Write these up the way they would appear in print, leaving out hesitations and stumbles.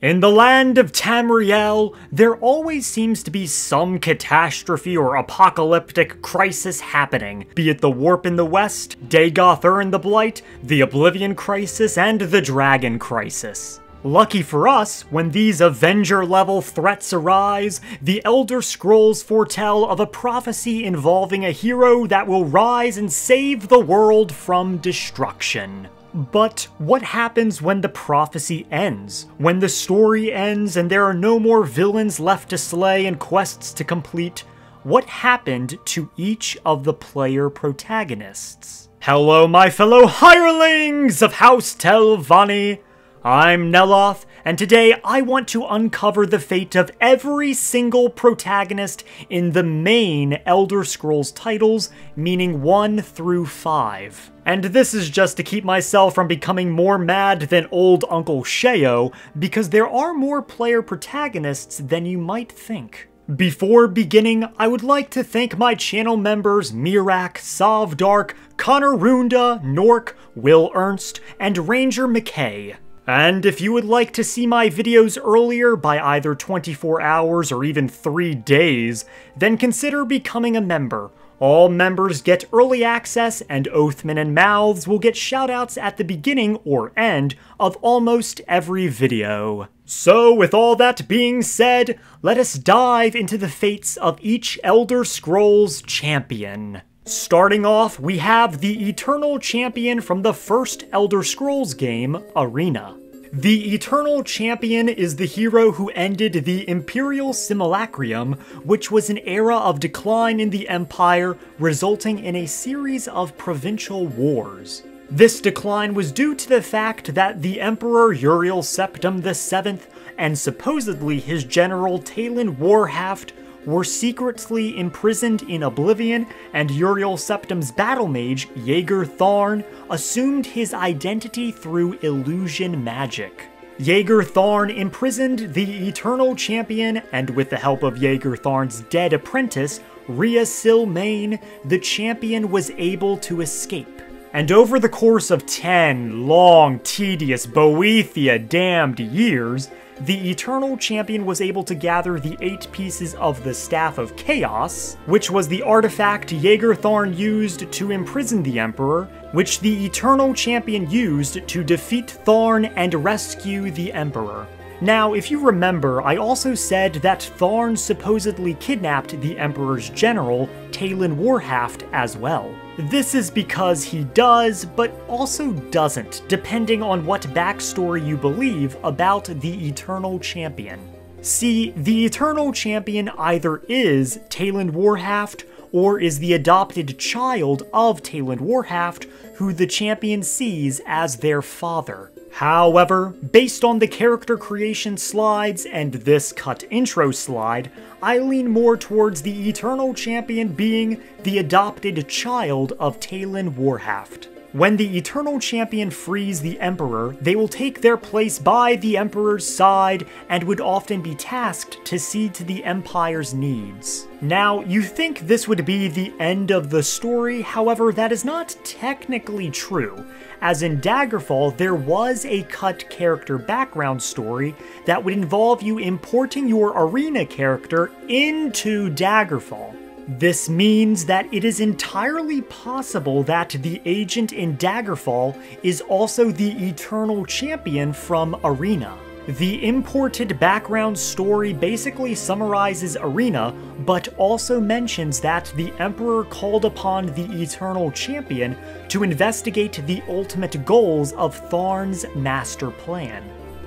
In the land of Tamriel, there always seems to be some catastrophe or apocalyptic crisis happening, be it the Warp in the West, Dagoth Urn the Blight, the Oblivion Crisis, and the Dragon Crisis. Lucky for us, when these Avenger-level threats arise, the Elder Scrolls foretell of a prophecy involving a hero that will rise and save the world from destruction. But what happens when the prophecy ends? When the story ends and there are no more villains left to slay and quests to complete? What happened to each of the player protagonists? Hello, my fellow hirelings of House Telvanni! I'm Neloth, and today I want to uncover the fate of every single protagonist in the main Elder Scrolls titles, meaning 1 through 5. And this is just to keep myself from becoming more mad than old Uncle Sheo, because there are more player protagonists than you might think. Before beginning, I would like to thank my channel members Mirak, Sovdark, Connor Runda, Nork, Will Ernst, and Ranger McKay. And if you would like to see my videos earlier by either 24 hours or even 3 days, then consider becoming a member. All members get early access, and Oathman and Mouths will get shoutouts at the beginning or end of almost every video. So with all that being said, let us dive into the fates of each Elder Scrolls champion. Starting off, we have the Eternal Champion from the first Elder Scrolls game, Arena. The Eternal Champion is the hero who ended the Imperial Simulacrum, which was an era of decline in the Empire, resulting in a series of provincial wars. This decline was due to the fact that the Emperor Uriel Septim VII and supposedly his general Talon Warhaft were secretly imprisoned in Oblivion, and Uriel Septim's battle mage, Jaeger Tharn, assumed his identity through illusion magic. Jaeger Tharn imprisoned the Eternal Champion, and with the help of Jaeger Tharn's dead apprentice, Rhea Silmaine, the champion was able to escape. And over the course of 10 long, tedious, Boethia-damned years, the Eternal Champion was able to gather the 8 pieces of the Staff of Chaos, which was the artifact Jaeger Tharn used to imprison the Emperor, which the Eternal Champion used to defeat Tharn and rescue the Emperor. Now, if you remember, I also said that Tharn supposedly kidnapped the Emperor's general, Talon Warhaft, as well. This is because he does, but also doesn't, depending on what backstory you believe about the Eternal Champion. See, the Eternal Champion either is Talon Warhaft, or is the adopted child of Talon Warhaft, who the champion sees as their father. However, based on the character creation slides and this cut intro slide, I lean more towards the Eternal Champion being the adopted child of Talon Warhaft. When the Eternal Champion frees the Emperor, they will take their place by the Emperor's side and would often be tasked to see to the Empire's needs. Now, you think this would be the end of the story, however, that is not technically true, as in Daggerfall there was a cut character background story that would involve you importing your Arena character into Daggerfall. This means that it is entirely possible that the agent in Daggerfall is also the Eternal Champion from Arena. The imported background story basically summarizes Arena, but also mentions that the Emperor called upon the Eternal Champion to investigate the ultimate goals of Tharn's master plan.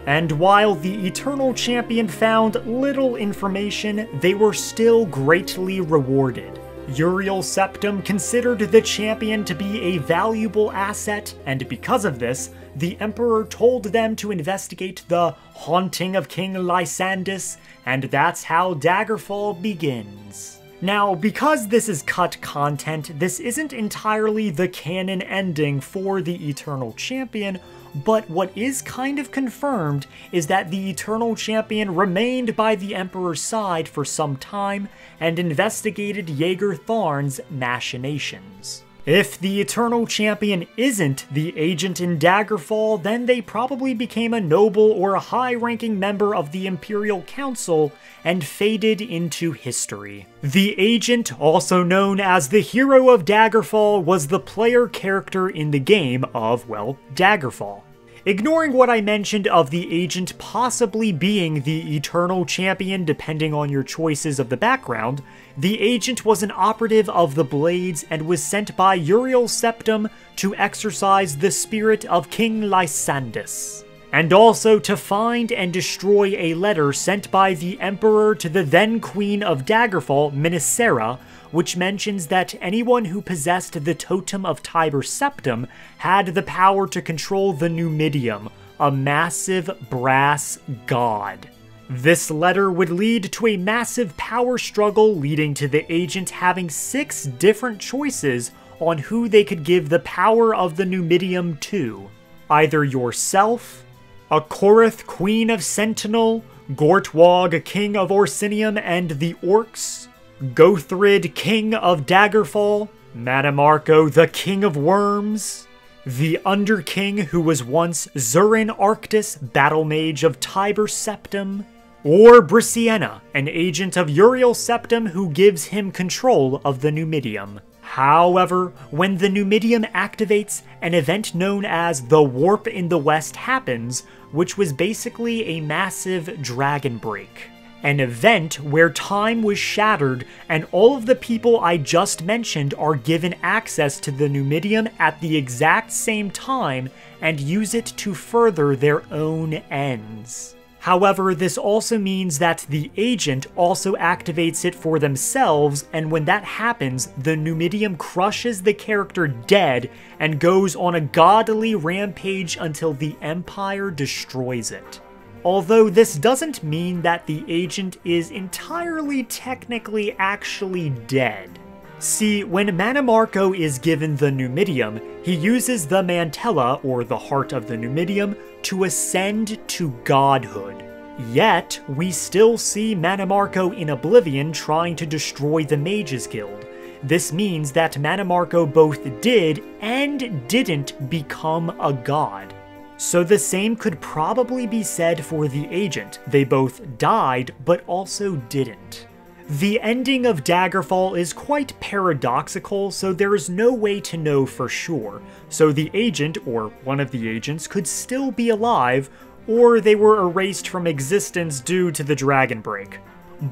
And while the Eternal Champion found little information, they were still greatly rewarded. Uriel Septim considered the champion to be a valuable asset, and because of this, the Emperor told them to investigate the haunting of King Lysandus, and that's how Daggerfall begins. Now, because this is cut content, this isn't entirely the canon ending for the Eternal Champion, but what is kind of confirmed is that the Eternal Champion remained by the Emperor's side for some time and investigated Jaeger Tharn's machinations. If the Eternal Champion isn't the agent in Daggerfall, then they probably became a noble or a high-ranking member of the Imperial Council and faded into history. The agent, also known as the hero of Daggerfall, was the player character in the game of, well, Daggerfall. Ignoring what I mentioned of the agent possibly being the Eternal Champion depending on your choices of the background, the agent was an operative of the Blades and was sent by Uriel Septim to exercise the spirit of King Lysandus, and also to find and destroy a letter sent by the Emperor to the then Queen of Daggerfall, Minisera, which mentions that anyone who possessed the Totem of Tiber Septim had the power to control the Numidium, a massive brass god. This letter would lead to a massive power struggle, leading to the agent having 6 different choices on who they could give the power of the Numidium to. Either yourself, a Korath Queen of Sentinel, Gortwog King of Orsinium and the Orcs, Gothrid King of Daggerfall, Manamarco the King of Worms, the Underking who was once Zurin Arctis, Battle Mage of Tiber Septim, or Brisciena, an agent of Uriel Septim who gives him control of the Numidium. However, when the Numidium activates, an event known as the Warp in the West happens, which was basically a massive dragon break. An event where time was shattered and all of the people I just mentioned are given access to the Numidium at the exact same time and use it to further their own ends. However, this also means that the agent also activates it for themselves, and when that happens, the Numidium crushes the character dead and goes on a godly rampage until the Empire destroys it. Although this doesn't mean that the agent is entirely technically actually dead. See, when Manamarco is given the Numidium, he uses the Mantella, or the Heart of the Numidium, to ascend to godhood. Yet, we still see Manamarco in Oblivion trying to destroy the Mages Guild. This means that Manamarco both did and didn't become a god. So the same could probably be said for the agent. They both died, but also didn't. The ending of Daggerfall is quite paradoxical, so there is no way to know for sure. So the agent, or one of the agents, could still be alive, or they were erased from existence due to the Dragon Break.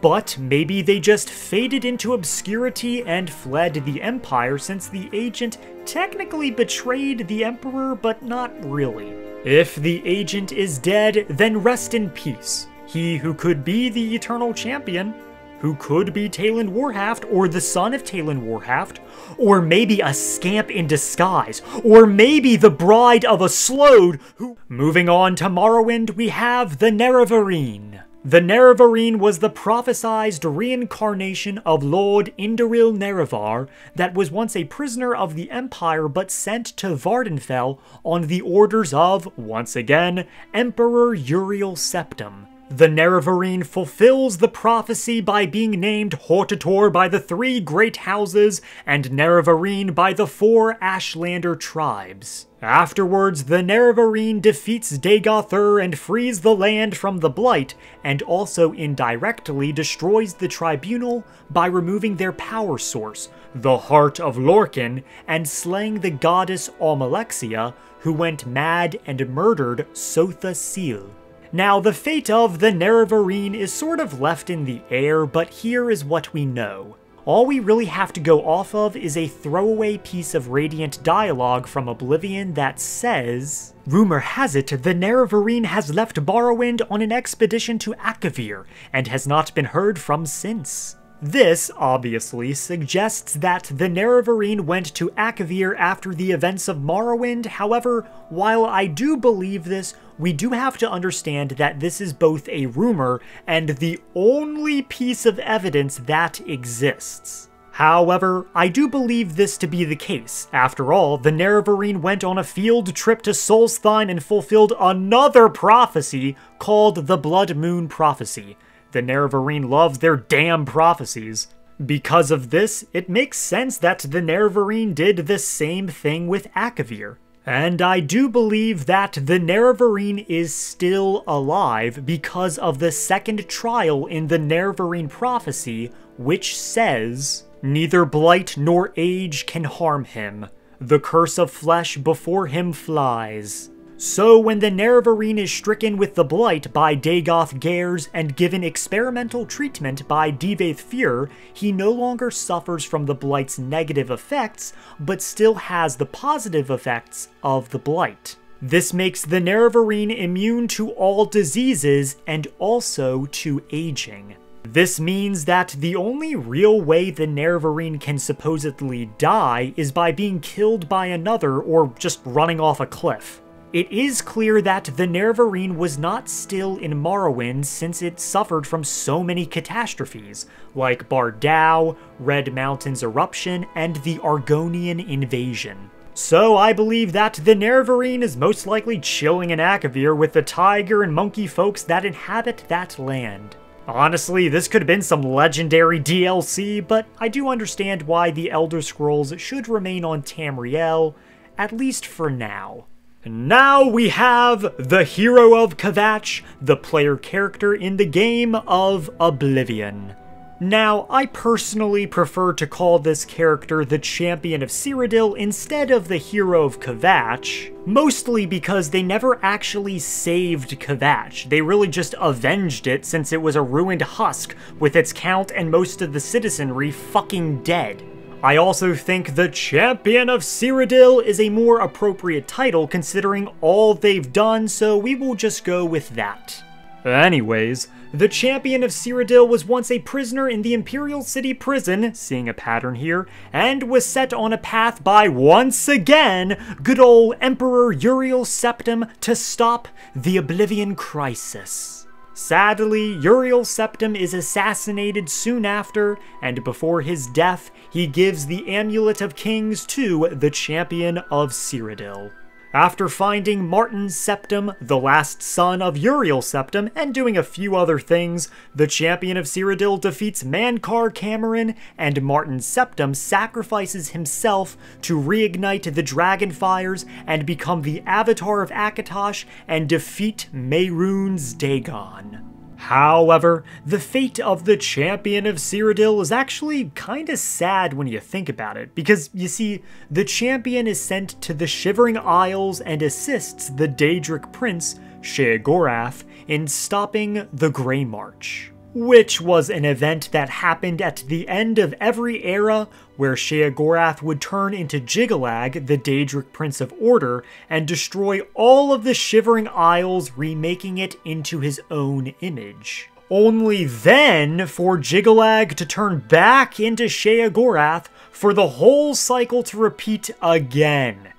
But maybe they just faded into obscurity and fled the Empire, since the agent technically betrayed the Emperor, but not really. If the agent is dead, then rest in peace. He who could be the Eternal Champion, who could be Talon Warhaft, or the son of Talon Warhaft, or maybe a scamp in disguise, or maybe the bride of a Slode who... Moving on to Morrowind, we have the Nerevarine. The Nerevarine was the prophesized reincarnation of Lord Indoril Nerevar that was once a prisoner of the Empire but sent to Vardenfell on the orders of, once again, Emperor Uriel Septim. The Nerevarine fulfills the prophecy by being named Hortator by the 3 great houses and Nerevarine by the 4 Ashlander tribes. Afterwards, the Nerevarine defeats Dagothur and frees the land from the Blight, and also indirectly destroys the Tribunal by removing their power source, the Heart of Lorcan, and slaying the goddess Almalexia, who went mad and murdered Sotha Sil. Now, the fate of the Nerevarine is sort of left in the air, but here is what we know. All we really have to go off of is a throwaway piece of Radiant dialogue from Oblivion that says, "Rumor has it the Nerevarine has left Morrowind on an expedition to Akavir, and has not been heard from since." This, obviously, suggests that the Nerevarine went to Akavir after the events of Morrowind. However, while I do believe this, we do have to understand that this is both a rumor and the only piece of evidence that exists. However, I do believe this to be the case. After all, the Nerevarine went on a field trip to Solstheim and fulfilled another prophecy called the Blood Moon Prophecy. The Nerevarine loves their damn prophecies. Because of this, it makes sense that the Nerevarine did the same thing with Akavir. And I do believe that the Nerevarine is still alive because of the second trial in the Nerevarine prophecy, which says, "Neither blight nor age can harm him. The curse of flesh before him flies." So when the Nerevarine is stricken with the blight by Dagoth Gairs and given experimental treatment by Divaith Fyr, he no longer suffers from the blight's negative effects, but still has the positive effects of the blight. This makes the Nerevarine immune to all diseases and also to aging. This means that the only real way the Nerevarine can supposedly die is by being killed by another or just running off a cliff. It is clear that the Nerevarine was not still in Morrowind since it suffered from so many catastrophes, like Bardau, Red Mountain's eruption, and the Argonian invasion. So I believe that the Nerevarine is most likely chilling in Akavir with the tiger and monkey folks that inhabit that land. Honestly, this could have been some legendary DLC, but I do understand why the Elder Scrolls should remain on Tamriel, at least for now. Now we have the Hero of Kvatch, the player character in the game of Oblivion. Now, I personally prefer to call this character the Champion of Cyrodiil instead of the Hero of Kvatch, mostly because they never actually saved Kvatch. They really just avenged it since it was a ruined husk with its count and most of the citizenry fucking dead. I also think the Champion of Cyrodiil is a more appropriate title considering all they've done, so we will just go with that. Anyways, the Champion of Cyrodiil was once a prisoner in the Imperial City Prison, seeing a pattern here, and was set on a path by, once again, good ol' Emperor Uriel Septim to stop the Oblivion Crisis. Sadly, Uriel Septim is assassinated soon after, and before his death, he gives the Amulet of Kings to the Champion of Cyrodiil. After finding Martin Septim, the last son of Uriel Septim, and doing a few other things, the Champion of Cyrodiil defeats Mankar Cameron, and Martin Septim sacrifices himself to reignite the dragon fires and become the Avatar of Akatosh and defeat Mehrunes Dagon. However, the fate of the Champion of Cyrodiil is actually kinda sad when you think about it, because, you see, the Champion is sent to the Shivering Isles and assists the Daedric Prince, Sheogorath, in stopping the Grey March, which was an event that happened at the end of every era where Sheogorath would turn into Jiggalag, the Daedric Prince of Order, and destroy all of the Shivering Isles, remaking it into his own image. Only then for Jiggalag to turn back into Sheogorath for the whole cycle to repeat again.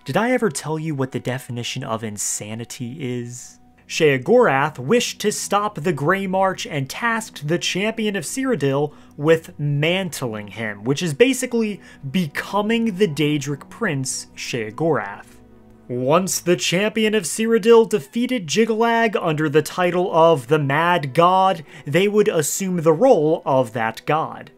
Did I ever tell you what the definition of insanity is? Sheogorath wished to stop the Grey March and tasked the Champion of Cyrodiil with mantling him, which is basically becoming the Daedric Prince, Sheogorath. Once the Champion of Cyrodiil defeated Jiggalag under the title of the Mad God, they would assume the role of that god.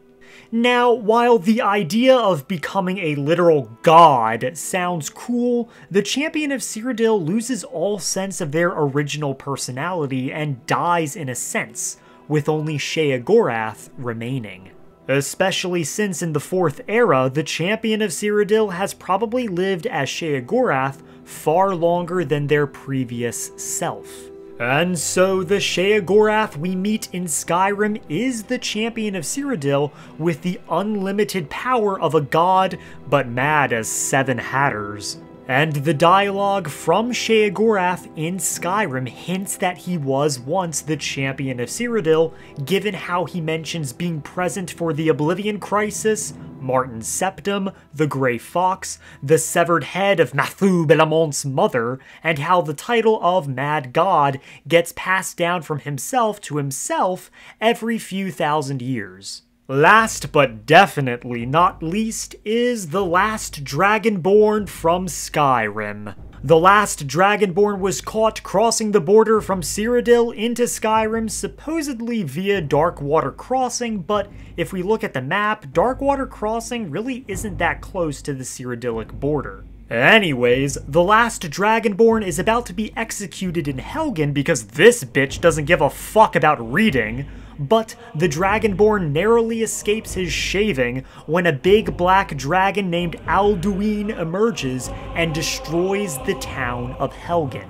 Now, while the idea of becoming a literal god sounds cool, the Champion of Cyrodiil loses all sense of their original personality and dies in a sense, with only Sheogorath remaining. Especially since in the 4th era, the Champion of Cyrodiil has probably lived as Sheogorath far longer than their previous self. And so the Sheogorath we meet in Skyrim is the Champion of Cyrodiil with the unlimited power of a god, but mad as 7 hatters. And the dialogue from Sheogorath in Skyrim hints that he was once the Champion of Cyrodiil, given how he mentions being present for the Oblivion Crisis, Martin Septim, the Grey Fox, the severed head of Mathu Belamont's mother, and how the title of Mad God gets passed down from himself to himself every few thousand years. Last but definitely not least is the Last Dragonborn from Skyrim. The last Dragonborn was caught crossing the border from Cyrodiil into Skyrim, supposedly via Darkwater Crossing, but if we look at the map, Darkwater Crossing really isn't that close to the Cyrodiilic border. Anyways, the last Dragonborn is about to be executed in Helgen because this bitch doesn't give a fuck about reading, but the Dragonborn narrowly escapes his shaving when a big black dragon named Alduin emerges and destroys the town of Helgen.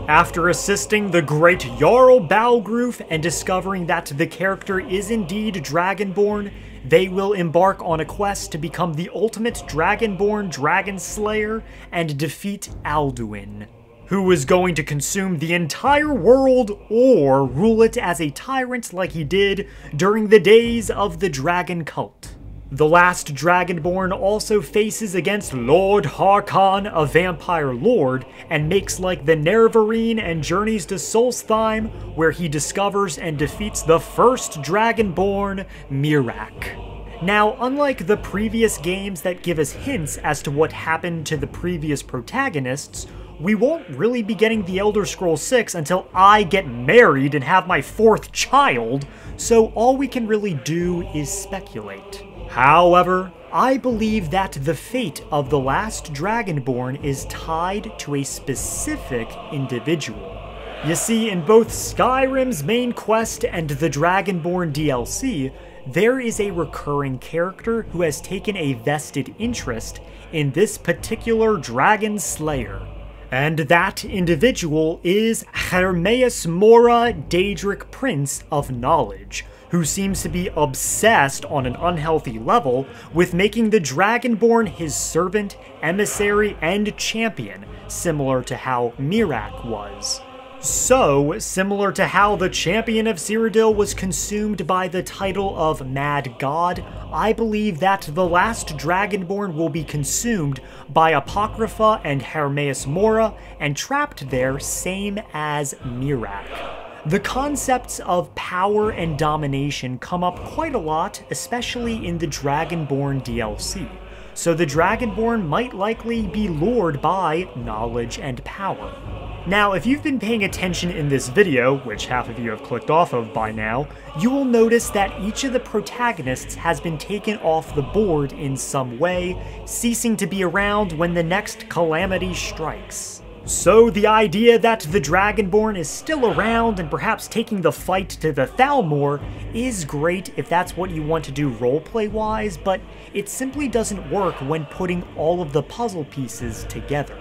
After assisting the great Jarl Balgruf and discovering that the character is indeed Dragonborn, they will embark on a quest to become the ultimate Dragonborn Dragon Slayer and defeat Alduin, who is going to consume the entire world or rule it as a tyrant like he did during the days of the Dragon Cult. The last Dragonborn also faces against Lord Harkon, a vampire lord, and makes like the Nerevarine and journeys to Solstheim, where he discovers and defeats the first Dragonborn, Miraak. Now, unlike the previous games that give us hints as to what happened to the previous protagonists, we won't really be getting the Elder Scrolls 6 until I get married and have my 4th child, so all we can really do is speculate. However, I believe that the fate of the last Dragonborn is tied to a specific individual. You see, in both Skyrim's main quest and the Dragonborn DLC, there is a recurring character who has taken a vested interest in this particular Dragon Slayer. And that individual is Herma-Mora, Daedric Prince of Knowledge, who seems to be obsessed on an unhealthy level with making the Dragonborn his servant, emissary, and champion, similar to how Miraak was. So, similar to how the Champion of Cyrodiil was consumed by the title of Mad God, I believe that the last Dragonborn will be consumed by Apocrypha and Herma-Mora and trapped there same as Miraak. The concepts of power and domination come up quite a lot, especially in the Dragonborn DLC. So the Dragonborn might likely be lured by knowledge and power. Now, if you've been paying attention in this video, which half of you have clicked off of by now, you will notice that each of the protagonists has been taken off the board in some way, ceasing to be around when the next calamity strikes. So the idea that the Dragonborn is still around and perhaps taking the fight to the Thalmor is great if that's what you want to do roleplay-wise, but it simply doesn't work when putting all of the puzzle pieces together.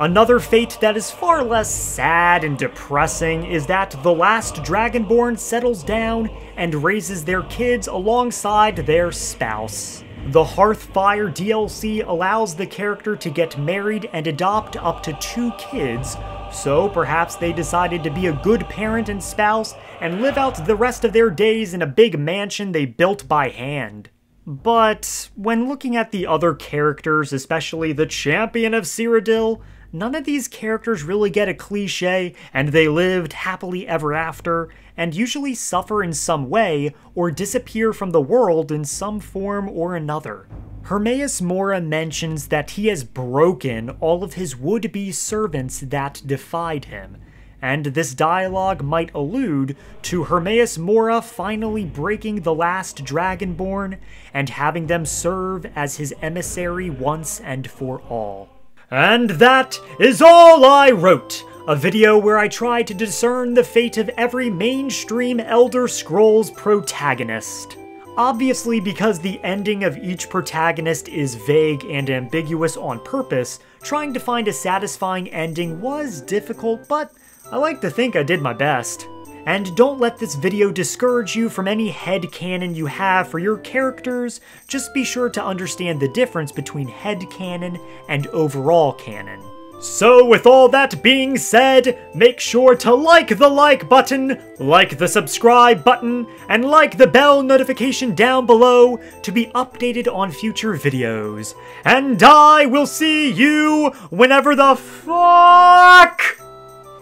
Another fate that is far less sad and depressing is that the last Dragonborn settles down and raises their kids alongside their spouse. The Hearthfire DLC allows the character to get married and adopt up to 2 kids, so perhaps they decided to be a good parent and spouse and live out the rest of their days in a big mansion they built by hand. But when looking at the other characters, especially the Champion of Cyrodiil, none of these characters really get a cliche, and they lived happily ever after, and usually suffer in some way, or disappear from the world in some form or another. Herma-Mora mentions that he has broken all of his would-be servants that defied him, and this dialogue might allude to Herma-Mora finally breaking the last Dragonborn and having them serve as his emissary once and for all. And that is all I wrote, a video where I tried to discern the fate of every mainstream Elder Scrolls protagonist. Obviously, because the ending of each protagonist is vague and ambiguous on purpose, trying to find a satisfying ending was difficult, but I like to think I did my best. And don't let this video discourage you from any headcanon you have for your characters, just be sure to understand the difference between headcanon and overall canon. So with all that being said, make sure to like the like button, like the subscribe button, and like the bell notification down below to be updated on future videos. And I will see you whenever the fuck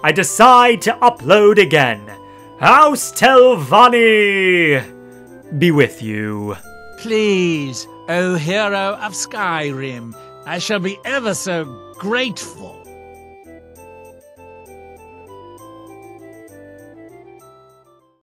I decide to upload again. House Telvanni be with you. Please, O hero of Skyrim, I shall be ever so grateful.